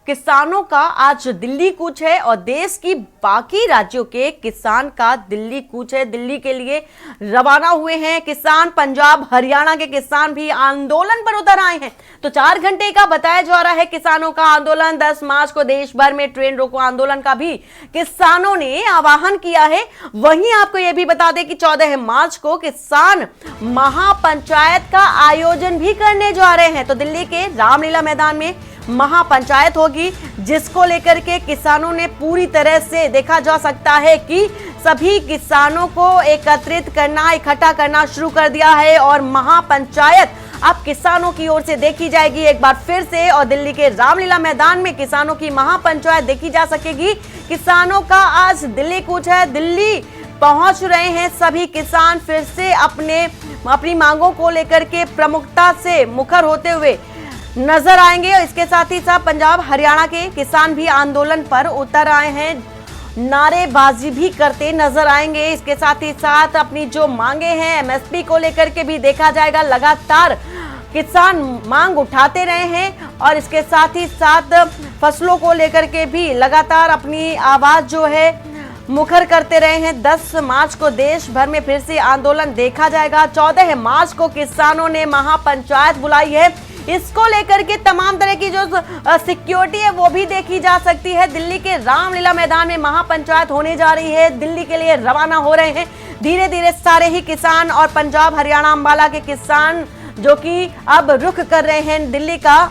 किसानों का आज दिल्ली कूच है और देश की बाकी राज्यों के किसान का दिल्ली कूच है। दिल्ली के लिए रवाना हुए हैं किसान। पंजाब हरियाणा के किसान भी आंदोलन पर उतर आए हैं। तो 4 घंटे का बताया जा रहा है किसानों का आंदोलन। 10 मार्च को देश भर में ट्रेन रोको आंदोलन का भी किसानों ने आह्वान किया है। वहीं आपको यह भी बता दें कि 14 मार्च को किसान महापंचायत का आयोजन भी करने जा रहे हैं। तो दिल्ली के रामलीला मैदान में महापंचायत होगी, जिसको लेकर के किसानों ने पूरी तरह से देखा जा सकता है कि सभी किसानों को एकत्रित करना, इकट्ठा करना शुरू कर दिया है और महापंचायत अब किसानों की ओर से देखी जाएगी एक बार फिर से। और दिल्ली के रामलीला मैदान में किसानों की महापंचायत देखी जा सकेगी। किसानों का आज दिल्ली कूच है। दिल्ली पहुंच रहे हैं सभी किसान फिर से अपनी मांगों को लेकर के प्रमुखता से मुखर होते हुए नजर आएंगे। और इसके साथ ही साथ पंजाब हरियाणा के किसान भी आंदोलन पर उतर आए हैं, नारेबाजी भी करते नजर आएंगे। इसके साथ ही साथ अपनी जो मांगे हैं एमएसपी को लेकर के भी देखा जाएगा। लगातार किसान मांग उठाते रहे हैं और इसके साथ ही साथ फसलों को लेकर के भी लगातार अपनी आवाज जो है मुखर करते रहे हैं। 10 मार्च को देश भर में फिर से आंदोलन देखा जाएगा। 14 मार्च को किसानों ने महापंचायत बुलाई है। इसको लेकर के तमाम तरह की जो सिक्योरिटी है वो भी देखी जा सकती है। दिल्ली के रामलीला मैदान में महापंचायत होने जा रही है। दिल्ली के लिए रवाना हो रहे हैं धीरे धीरे सारे ही किसान और पंजाब हरियाणा अंबाला के किसान जो कि अब रुख कर रहे हैं दिल्ली का।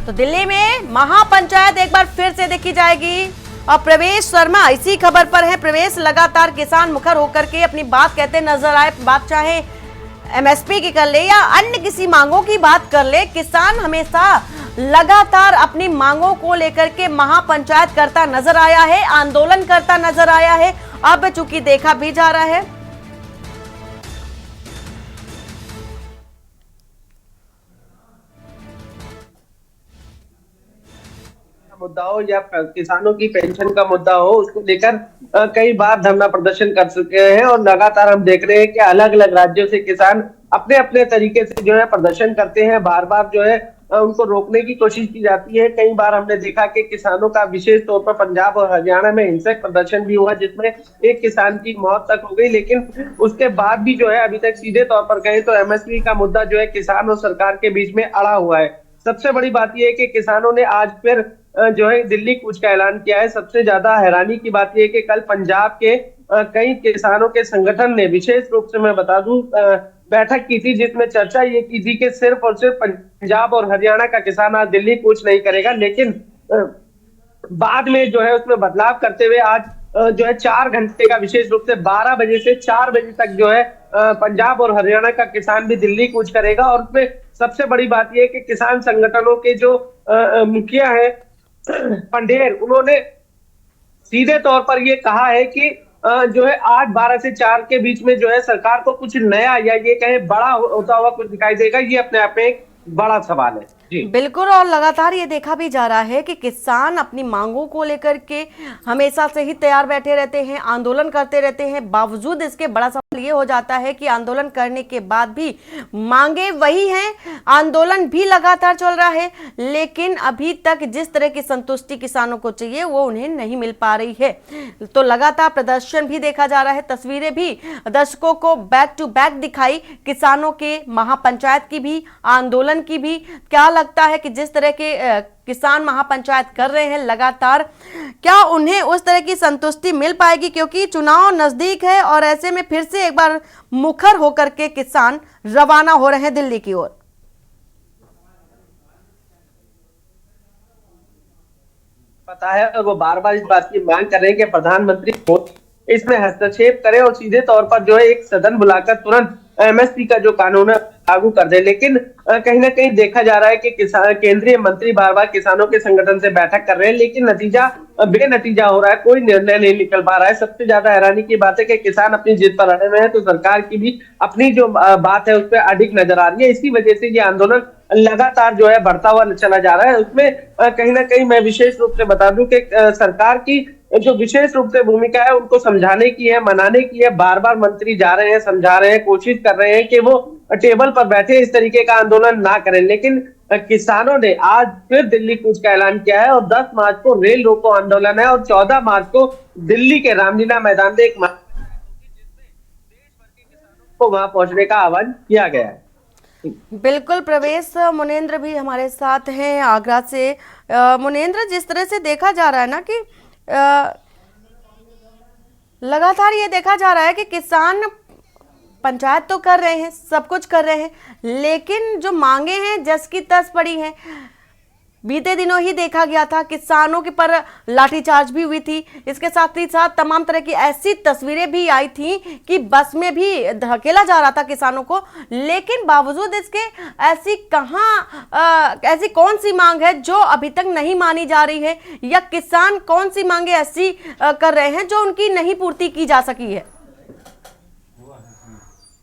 तो दिल्ली में महापंचायत एक बार फिर से देखी जाएगी। और प्रवेश शर्मा इसी खबर पर है। प्रवेश, लगातार किसान मुखर होकर के अपनी बात कहते नजर आए। बात चाहे एमएसपी की कर ले या अन्य किसी मांगों की बात कर ले, किसान हमेशा लगातार अपनी मांगों को लेकर के महापंचायत करता नजर आया है, आंदोलन करता नजर आया है। अब चूंकि देखा भी जा रहा है मुद्दा हो या किसानों की पेंशन का मुद्दा हो, उसको लेकर कई बार धरना प्रदर्शन कर चुके हैं और लगातार हम देख रहे हैं कि अलग अलग राज्यों से किसान अपने अपने तरीके से जो है प्रदर्शन करते हैं। बार बार जो है उनको रोकने की कोशिश की जाती है। कई बार हमने देखा कि किसानों का विशेष तौर पर पंजाब और हरियाणा में हिंसक प्रदर्शन भी हुआ, जिसमें एक किसान की मौत तक हो गई। लेकिन उसके बाद भी जो है अभी तक सीधे तौर पर कहें तो एमएसपी का मुद्दा जो है किसान और सरकार के बीच में अड़ा हुआ है। सबसे बड़ी बात यह है कि किसानों ने आज फिर जो है दिल्ली कूच का ऐलान किया है। सबसे ज्यादा हैरानी की बात यह है कि कल पंजाब के कई किसानों के संगठन ने विशेष रूप से मैं बता दूं बैठक की थी, जिसमें चर्चा ये की थी कि सिर्फ और सिर्फ पंजाब और हरियाणा का किसान आज दिल्ली कूच नहीं करेगा। लेकिन बाद में जो है उसमें बदलाव करते हुए आज जो है 4 घंटे का विशेष रूप से 12 बजे से 4 बजे तक जो है पंजाब और हरियाणा का किसान भी दिल्ली कूच करेगा। और उसमें सबसे बड़ी बात यह है कि किसान संगठनों के जो मुखिया है पंडेर, उन्होंने सीधे तौर पर यह कहा है कि जो है आज 12 से 4 के बीच में जो है सरकार को कुछ नया या ये कहे बड़ा होता हुआ कुछ दिखाई देगा, ये अपने आप में एक बड़ा सवाल है। जी बिल्कुल। और लगातार ये देखा भी जा रहा है कि किसान अपनी मांगों को लेकर के हमेशा से ही तैयार बैठे रहते हैं, आंदोलन करते रहते हैं। बावजूद इसके बड़ा सवाल ये हो जाता है कि आंदोलन करने के बाद भी मांगे वही हैं, आंदोलन भी लगातार चल रहा है, लेकिन अभी तक जिस तरह की संतुष्टि किसानों को चाहिए वो उन्हें नहीं मिल पा रही है। तो लगातार प्रदर्शन भी देखा जा रहा है, तस्वीरें भी दर्शकों को बैक टू बैक दिखाई, किसानों के महापंचायत की भी, आंदोलन की भी। क्या लगता है कि जिस तरह के किसान महापंचायत कर रहे हैं लगातार, क्या उन्हें उस तरह की संतुष्टि मिल पाएगी? क्योंकि चुनाव नजदीक है और ऐसे में फिर से एक बार मुखर होकर के किसान रवाना हो रहे हैं दिल्ली की ओर। पता है और वो बार बार इस बात की मांग कर रहे हैं कि प्रधानमंत्री इसमें हस्तक्षेप करे और सीधे तौर पर जो है एक सदन बुलाकर तुरंत एमएसपी का जो कानून है लागू कर दे। लेकिन कहीं ना कहीं देखा जा रहा है कि किसान केंद्रीय मंत्री बार बार किसानों के संगठन से बैठक कर रहे हैं, लेकिन नतीजा बेनतीजा हो रहा है, कोई निर्णय नहीं निकल पा रहा है। सबसे ज्यादा हैरानी की बात है कि किसान अपनी जिद पर अड़े हुए हैं, तो सरकार की भी अपनी जो बात है उस पर अडिग नजर आ रही है। इसी वजह से ये आंदोलन लगातार जो है बढ़ता हुआ चला जा रहा है। उसमें कहीं ना कहीं मैं विशेष रूप से बता दूं कि सरकार की जो विशेष रूप से भूमिका है उनको समझाने की है, मनाने की है। बार बार मंत्री जा रहे हैं, समझा रहे हैं, कोशिश कर रहे हैं कि वो टेबल पर बैठे इस तरीके का आंदोलन ना करें, लेकिन किसानों ने आज फिर दिल्ली कूच का ऐलान किया है और 10 मार्च को रेल रोको आंदोलन है और 14 मार्च को दिल्ली के रामलीला मैदान में एक को वहां पहुंचने का आह्वान किया गया है। बिल्कुल प्रवेश, मुनेंद्र भी हमारे साथ हैं आगरा से। मुनेंद्र, जिस तरह से देखा जा रहा है ना कि लगातार ये देखा जा रहा है कि किसान पंचायत तो कर रहे हैं, सब कुछ कर रहे हैं, लेकिन जो मांगे हैं जस की तस पड़ी हैं। बीते दिनों ही देखा गया था किसानों के पर लाठीचार्ज भी हुई थी। इसके साथ ही साथ तमाम तरह की ऐसी तस्वीरें भी आई थी कि बस में भी धकेला जा रहा था किसानों को, लेकिन बावजूद इसके ऐसी कौन सी मांग है जो अभी तक नहीं मानी जा रही है, या किसान कौन सी मांगे ऐसी कर रहे हैं जो उनकी नहीं पूर्ति की जा सकी है?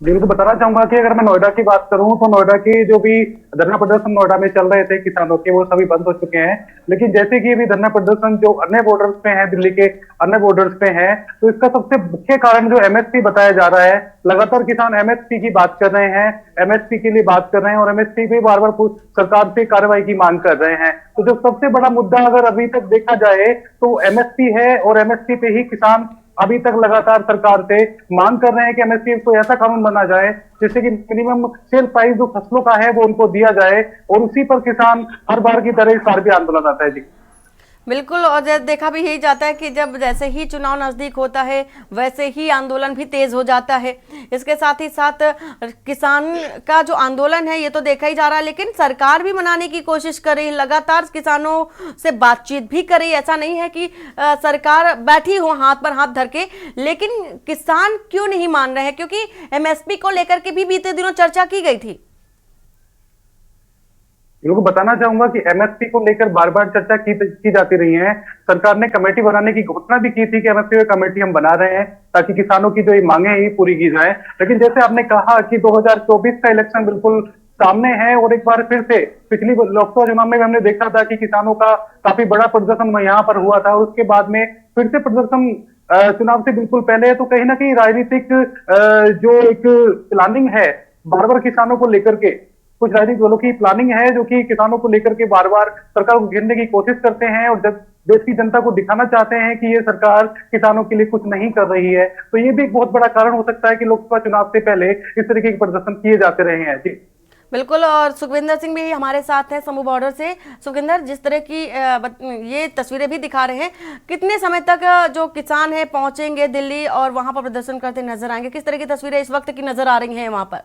बिल्कुल बताना चाहूंगा कि अगर मैं नोएडा की बात करूं तो नोएडा की जो भी धरना प्रदर्शन नोएडा में चल रहे थे किसानों के, वो सभी बंद हो चुके हैं। लेकिन जैसे कि अभी धरना प्रदर्शन जो अन्य बॉर्डर्स पे है, दिल्ली के अन्य बॉर्डर्स पे है, तो इसका सबसे मुख्य कारण जो एमएसपी बताया जा रहा है। लगातार किसान एमएसपी की बात कर रहे हैं, एमएसपी के लिए बात कर रहे हैं और एमएसपी पे बार बार सरकार से कार्रवाई की मांग कर रहे हैं। तो जो सबसे बड़ा मुद्दा अगर अभी तक देखा जाए तो एमएसपी है और एमएसपी पे ही किसान अभी तक लगातार सरकार से मांग कर रहे हैं कि एमएसपी को ऐसा कानून बना जाए जिससे कि मिनिमम सेल प्राइस जो फसलों का है वो उनको दिया जाए, और उसी पर किसान हर बार की तरह इस बार भी आंदोलन आता है। जी बिल्कुल, और देखा भी यही जाता है कि जब जैसे ही चुनाव नजदीक होता है वैसे ही आंदोलन भी तेज हो जाता है। इसके साथ ही साथ किसान का जो आंदोलन है ये तो देखा ही जा रहा है, लेकिन सरकार भी मनाने की कोशिश कर रही है, लगातार किसानों से बातचीत भी कर रही है। ऐसा नहीं है कि सरकार बैठी हो हाथ पर हाथ धर के, लेकिन किसान क्यों नहीं मान रहे हैं? क्योंकि एमएसपी को लेकर के भी बीते दिनों चर्चा की गई थी। लोगों को बताना चाहूंगा कि एमएसपी को लेकर बार बार चर्चा की जाती रही है। सरकार ने कमेटी बनाने की घोषणा भी की थी कि एमएसपी कमेटी हम बना रहे हैं ताकि किसानों की जो ये मांगे हैं ये पूरी की जाए। लेकिन जैसे आपने कहा कि 2024 का इलेक्शन बिल्कुल सामने है और एक बार फिर से पिछली लोकसभा चुनाव में हमने देखा था कि किसानों का काफी बड़ा प्रदर्शन यहाँ पर हुआ था, और उसके बाद में फिर से प्रदर्शन चुनाव से बिल्कुल पहले है। तो कहीं ना कहीं राजनीतिक जो एक प्लानिंग है बार बार किसानों को लेकर के, कुछ राजनीतिक दलों की प्लानिंग है जो कि किसानों को लेकर के बार बार सरकार को घेरने की कोशिश करते हैं और जब देश की जनता को दिखाना चाहते हैं कि ये सरकार किसानों के लिए कुछ नहीं कर रही है। तो ये भी एक बहुत बड़ा कारण हो सकता है कि लोकसभा चुनाव से पहले इस तरीके के प्रदर्शन किए जाते रहे हैं। जी बिल्कुल, और सुखविंदर सिंह भी हमारे साथ हैं समूह बॉर्डर से। सुखविंदर, जिस तरह की ये तस्वीरें भी दिखा रहे हैं, कितने समय तक जो किसान है पहुंचेंगे दिल्ली और वहां पर प्रदर्शन करते नजर आएंगे? किस तरह की तस्वीरें इस वक्त की नजर आ रही हैं वहां पर?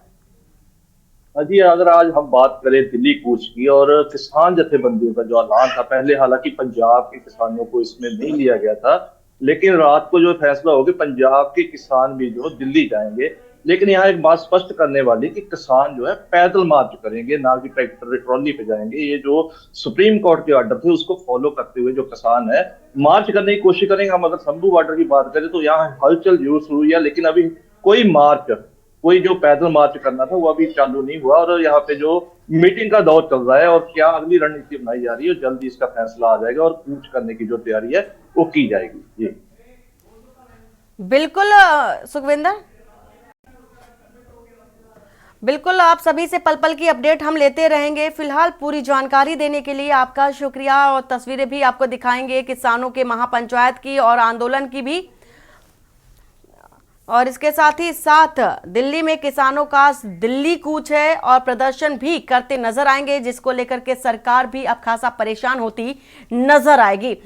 जी, अगर आज हम बात करें दिल्ली कूच की और किसान जथेबंदियों का जो ऐलान था, पहले हालांकि पंजाब के किसानों को इसमें नहीं लिया गया था, लेकिन रात को जो फैसला हो कि पंजाब के किसान भी जो दिल्ली जाएंगे। लेकिन यहाँ एक बात स्पष्ट करने वाली कि किसान जो है पैदल मार्च करेंगे, ना कि ट्रैक्टर ट्रॉली पे जाएंगे। ये जो सुप्रीम कोर्ट के ऑर्डर थे उसको फॉलो करते हुए जो किसान है मार्च करने की कोशिश करेंगे। हम अगर शंभू बॉर्डर की बात करें तो यहाँ हलचल जरूर शुरू हुई है, लेकिन अभी कोई जो पैदल मार्च करना था वो अभी चालू नहीं हुआ। और यहाँ पे जो मीटिंग का दौर चल रहा है और क्या अगली रणनीति बनाई जा रही है, जल्दी इसका फैसला आ जाएगा और कूच करने की जो तैयारी है वो की जाएगी। जी बिल्कुल सुखविंदर, बिल्कुल आप सभी से पल पल की अपडेट हम लेते रहेंगे। फिलहाल पूरी जानकारी देने के लिए आपका शुक्रिया, और तस्वीरें भी आपको दिखाएंगे किसानों के महापंचायत की और आंदोलन की भी। और इसके साथ ही साथ दिल्ली में किसानों का दिल्ली कूच है और प्रदर्शन भी करते नजर आएंगे, जिसको लेकर के सरकार भी अब खासा परेशान होती नजर आएगी।